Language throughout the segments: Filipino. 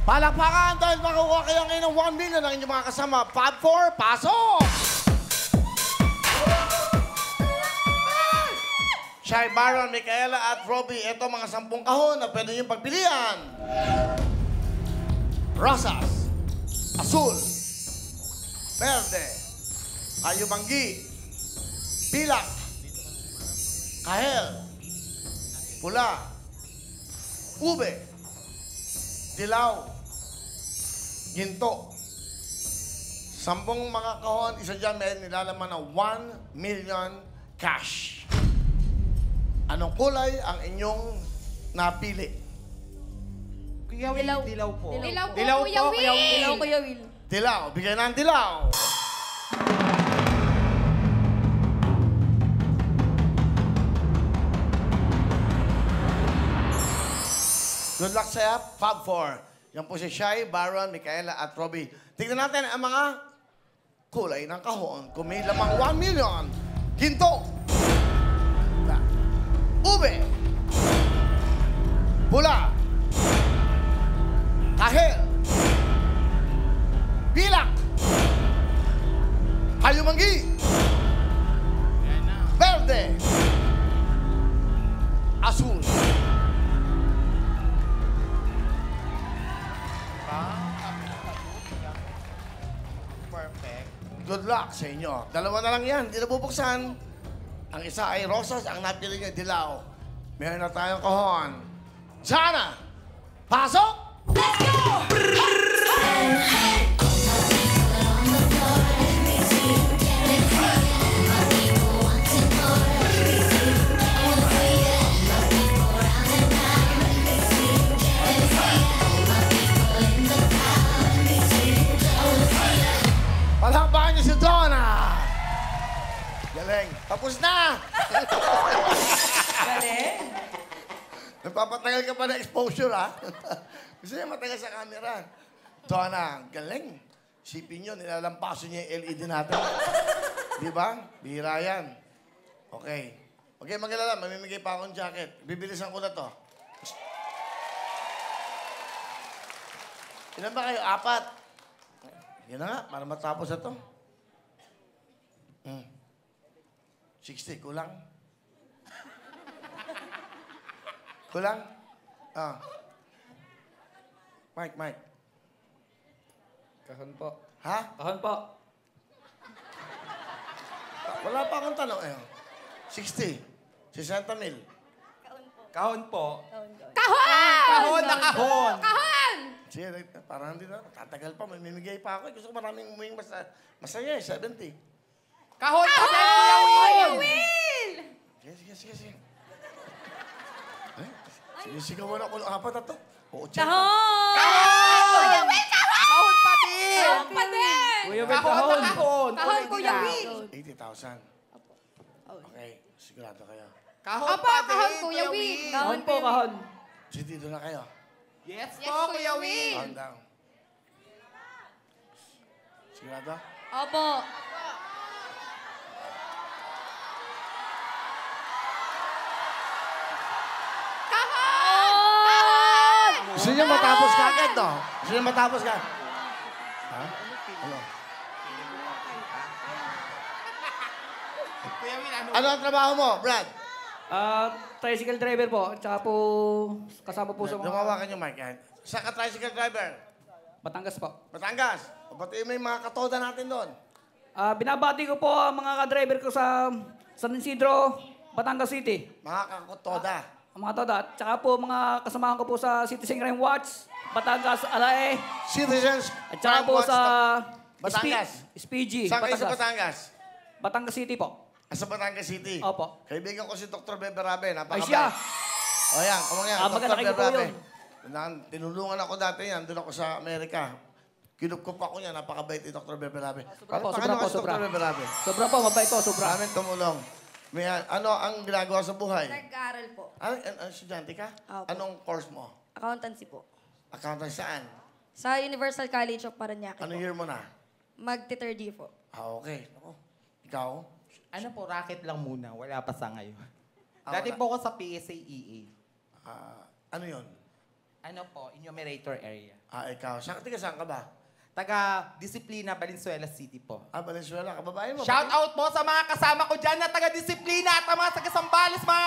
Palakpakan dahil makukuha kayo ngayon ng 1 million ng inyong mga kasama. Fab 4, pasok! Shai, Baron, Micaela at Robbie, ito mga 10 kahon na pwede niyong pagpilian. Rosas, Azul, Verde, Kayumanggi, Pilak, Kahel, Pula, Ube, Dilaw, Ginto. 10 mga kahon, isa dyan may nilalaman ng 1 million cash. Anong kulay ang inyong napili? Kuya Will, dilaw po. Dilaw po, Dilaw Kuya po, Will. Kuya Will. Dilaw, Kuya Will. Dilaw. Bigay ng dilaw. Good luck sa'yo, Fab 4. Yan po si Shai, Baron, Micaela at Robbie. Tignan natin ang mga kulay ng kahon. Kung may lamang 1 million, ginto, ube, pula, kahel, pilak, kayumanggi, verde, azul. Perfect. Good luck sa inyo. Dalawa na lang yan, hindi na bubuksan. Ang isa ay rosas, ang napili niya dilaw. Meron na tayong kahon. Sana! Pasok! Let's go! Palakpakan niyo si Donna! Galing. Tapos na! Galing. Nagpapatagal ka pa na exposure, ha? Gusto niya matagal sa camera. Donna, galing. Sipin nyo, nilalampaso niya yung LED natin. Di ba? Bihira yan. Okay. Okay, mag-alala. Mamimigay pa akong jacket. Bibilisan ko na to. Ilan ba kayo? 4. Yan na nga, para matapos na to. 60, kulang. Kulang? Ah. Mike. Kahon po. Ha? Kahon po. Wala pa akong tanong. 60. 60 mil. Kahon po. Kahon! Kahon na kahon. Kahon! Sige, parang hindi na. Tatagal pa. May mimigay pa ako. Gusto ko maraming umuwing masaya 70. Kahon pa din, Kuya Kuya Will. Will! Sige. Sinisigawan ako ng 4 na to. Oo, Kahon! Kahon! Kuya Will, kahon! Kahon pa din. Kahon pa din! Kuya Will, kahon na kahon. Kahon, Kuya Will. 80,000. Okay, sigurado kayo. Kahon Opo, pa kahon, din, Kuya Will. Kahon po, kahon. So, dito na kayo. Yes Yes, po, Kuya Kuya Will. Will. Calm down. Sigurado? Opo. Kahon! Gusto niyo matapos ka agad, no? Gusto niyo matapos ka? Ha? Ano? Kuya Will, ano? Ano ang trabaho mo, Brad? Tricycle driver po. Tsaka po, kasama po sa mga Lumawakan yung mic yan. Sa ka-tricycle driver? Batangas po. Batangas. O ba't may mga katoda natin doon? Binabati ko po ang mga ka-driver ko sa San Isidro, Batangas City. Mga katoda. Ang mga toda. Tsaka po mga kasamahan ko po sa Citizen Crime Watch, Batangas, Alae. Citizens. At tsaka po sa Batangas. SPG, Saan kayo sa Batangas? Batangas City po. Sa Batangas City. Opo. Kaibigan ko si Dr. Beberabe. Ay siya. O yan, kumang yan. Maganda Dr. kayo po Beberabe. yun. Tinulungan ako dati yan. Doon ako sa Amerika. Kinukup ako niya. Napakabait ni Dr. Beberabe. Sobra po, Paano sobra po, ka si sobra. Dr. Beberabe? Sobra po, mabait po, sobra. Maraming tumulong. May, ano ang ginagawa sa buhay? Nag-aaral po. Estudyante ka? Opo. Anong course mo? Accountancy po. Accountant saan? Sa Universal College of Parañaque Ano po. year mo na? Magti-third year po. Okay. Ako. Ikaw? Ano po, racket lang muna. Wala pa sa ngayon. Ah, Dati wala. po ako sa PSA EA. Ano yun? Ano po, enumerator area. Ikaw. Saan ka ba? Taga Disiplina, Valenzuela City po. Valenzuela. Kababayan mo. Shout out po sa mga kasama ko dyan na taga Disiplina at ang mga taga Sambales, mga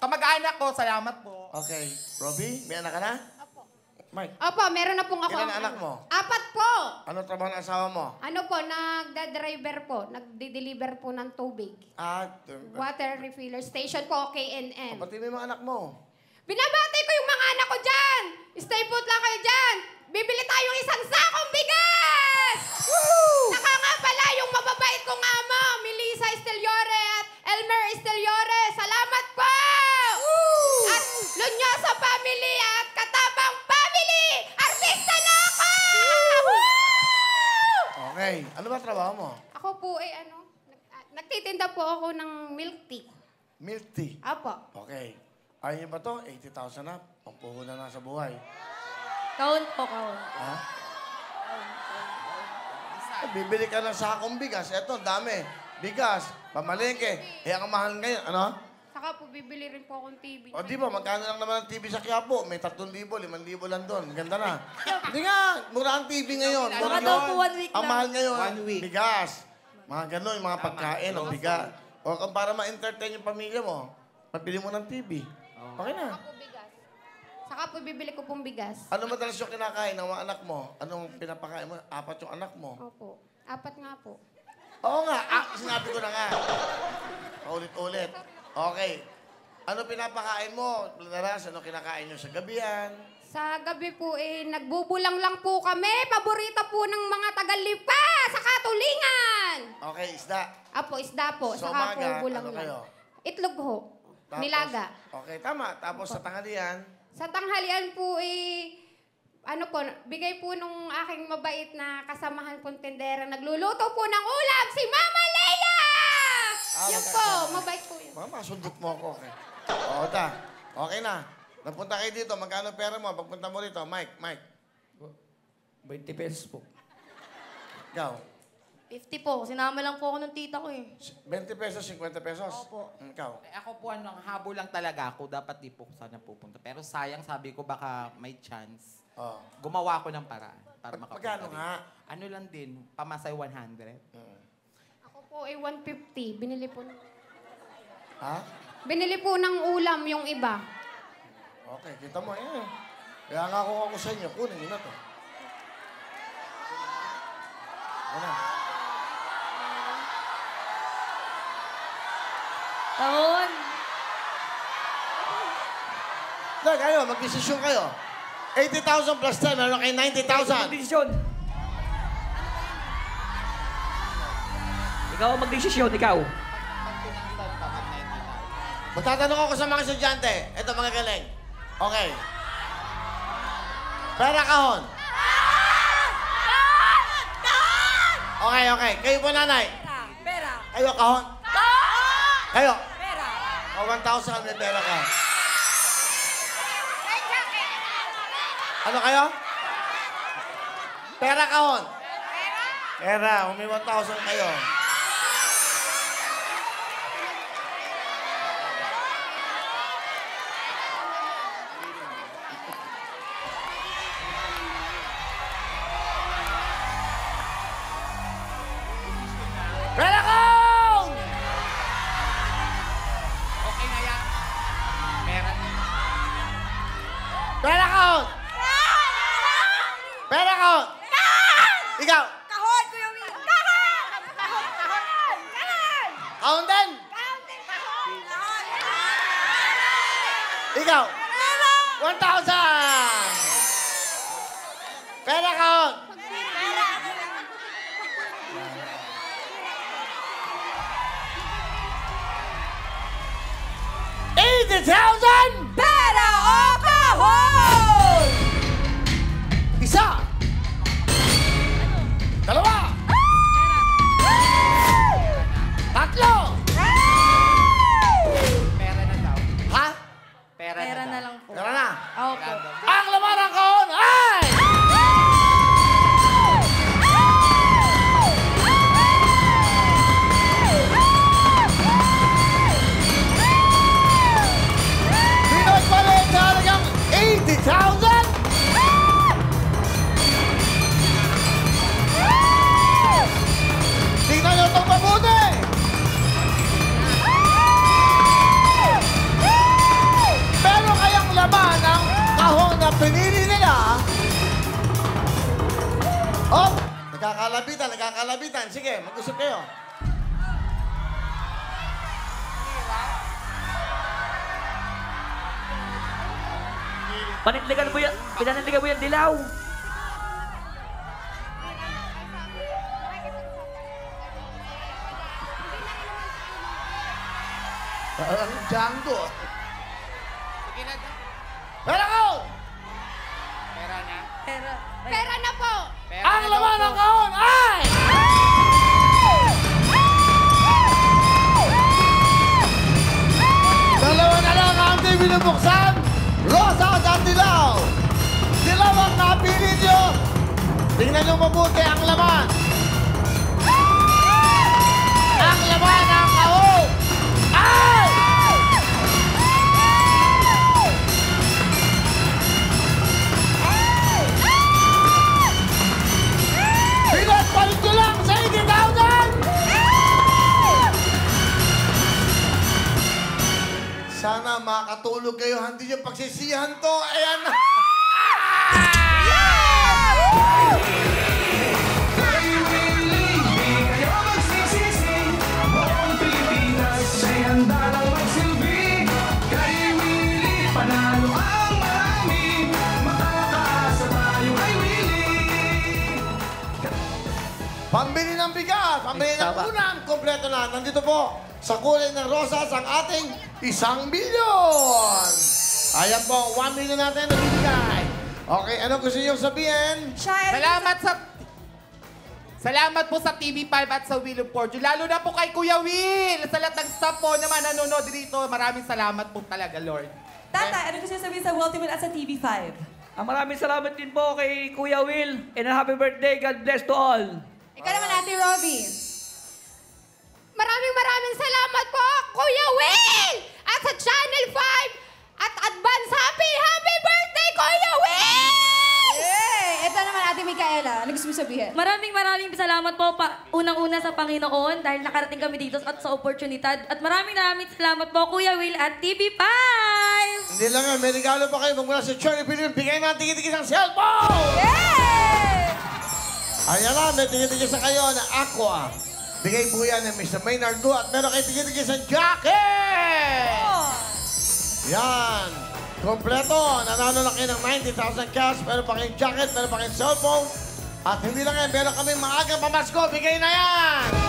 kamag-anak ko. Salamat po. Okay. Robbie, may anak ka na? Opo. Mike, Opo, meron na pong ako. ilan anak mo? 4 po. Ano trabaho ng asawa mo? Ano po, nagda-driver po. Nagde-deliver po ng tubig. Water refiller station po, KNM. Pati may mga anak mo. Binabati ko yung mga anak ko dyan. Stay put lang kayo dyan. Bibili tayong isang sakong bigas! Saka nga pala yung mababait kong ama, Melissa Esteliore at Elmer Esteliore. Salamat po! At Lunyoso family at Katabang family! Artista na ako! Okay. Ano ba trabaho mo? Ako po ay nagtitinda po ako ng milk tea. Milk tea. Apo. Okay. Ayaw niyo ba to? 80,000 na. Pampuhunan na sa buhay. Count po, count. Ha? Bibili ka ng sakong bigas. Eto, dami. Bigas, pamalengke. Ang mahal ngayon. Ano? Saka po bibili rin po akong TV. O di ba, magkano lang naman ang TV sa Quiapo? May 3,000, 5,000 lang doon. Ganda na. Hindi nga, mura ang TV ngayon. Baka daw po 1 week Ang lang. mahal ngayon, 1 week. bigas. Mga gano'n, yung mga pagkain, ang bigas. O kung para ma-entertain yung pamilya mo, pabili mo ng TV. Okay na. Saka po bigas. Saka po bibili ko pong bigas. Ano madalas yung kinakain ng mga anak mo? Anong pinapakain mo? 4 yung anak mo. Opo. 4 nga po. Oo nga, sinabi ko na nga. Paulit-ulit. Okay. Ano pinapakain mo? Madalas, ano kinakain nyo sa gabihan? Sa gabi po nagbubulang lang po kami. Paborito po ng mga Tagalipa sa Katulingan. Okay, isda. Apo, isda po. Sa Saka umaga, po bulang ano lang. kayo? Itlog ho. Tapos- Nilaga. Okay, tama. Tapos sa tanghalian, Sa tanghalian po bigay po nung aking mabait na kasamahan pong tendera. Nagluluto po ng ulam si Mama Leia! Yun po, mabait po yun. baka masundot mo ako. Okay. Oo, okay na. Nagpunta kayo dito. Magkano pera mo? Pagpunta mo rito. Mike. 20 pesos po. Ikaw. 50 po. Sinama lang po ako ng tita ko eh. 20 pesos, 50 pesos? Opo. Ikaw. Ako po, ang habol lang talaga ako. Dapat di po sana pupunta. Pero sayang, sabi ko baka may chance. Oh. Gumawa ko ng paraan para makapunta Magkano rin. nga? Ano lang din, pamasay 100. Ako po 150. Binili po. Ha? Binili po ng ulam yung iba. Okay, kita mo. Kaya nga ako sa inyo. Kunin nyo na to. Ano? Taon. Dahil kayo, mag-desisyon kayo. 80,000 plus 10, ano kayo? 90,000. Magdesisyon. Ikaw ang magdesisyon, ikaw. Magtatanong ako sa mga estudyante. Ito, mga galing. Okay. Pera kahon. Okay. Kayo po, nanay. Pera. Kayo, kahon. Kayo. Pera. O, 1,000 may pera ka. Ano kayo? Pera kahon. Pera. May 1,000 kayo. Pera kahon! Okay na yan. Pera. Pera kahon! Pera kahon! Ikaw! Kahon, Kuya Will. Kahon! Kahon din! Ikaw! 1,000! Pera kahon! $80,000! Pera o kahon! Isa! Dalawa! Tatlo! Pera na daw. Ha? Pera Pera daw. na lang po. Tara na! Opo. nagkakalabitan. Sige, mag-usap kayo. Panindigan mo yan. Pinanindigan mo yan, dilaw. Parang Django. Sige na. Pera ko! Pera na. Pera na po. Pera Ang na laman daw ng po. kahon ay... Dalawa na lang ang ating binubuksan. Rosas at dilaw. Dilaw ang napili nyo. Tingnan nyo mabuti ang laman. Ang laman ng kahon ay... Pinagpalit nyo lang sa 80,000! Sana makatulog kayo. Hindi nyo pagsisiyahan to. Ayan na. Pambili ng bigas, pambili ng ulam, kompleto na. Nandito po, sa kulay ng rosas, ang ating 1 milyon. Ayan po, 1 million natin nabibigay. Okay, ano gusto niyo sabihin? Salamat po sa TV5 at sa Wheel of Fortune. Lalo na po kay Kuya Will. Sa lahat ng staff po naman nanonood dito. Maraming salamat po talaga, Lord. Tata, ano gusto niyo sabihin sa Ultimate at sa TV5? Maraming salamat din po kay Kuya Will. And a happy birthday. God bless to all. Ikaw naman, Ate Robby. Maraming salamat po, Kuya Will! At sa Channel 5 at Advance Happy birthday, Kuya Will! Yay! Ito naman, Ate Micaela. Ano gusto mo sabihin? Maraming salamat po unang-una sa Panginoon dahil nakarating kami dito at sa oportunidad. At maraming salamat po Kuya Will at TV5! Hindi lang yan, may regalo pa kayo magmula sa Cherry Pilgrim. Bigay na ang tigit-tigit ng cellphone! Yay! Ayan na, may tigit-tigit sa kayo na Aqua. Bigay po yan ng Mr. Maynard Go at meron kayo tigit-tigit sa jacket! Yan. Kompleto. Nanalo na kayo ng 90,000 cash. Meron pa kayong jacket, meron pa kayong cellphone. At hindi lang yan, meron kami maagang pamasko. Bigay na yan!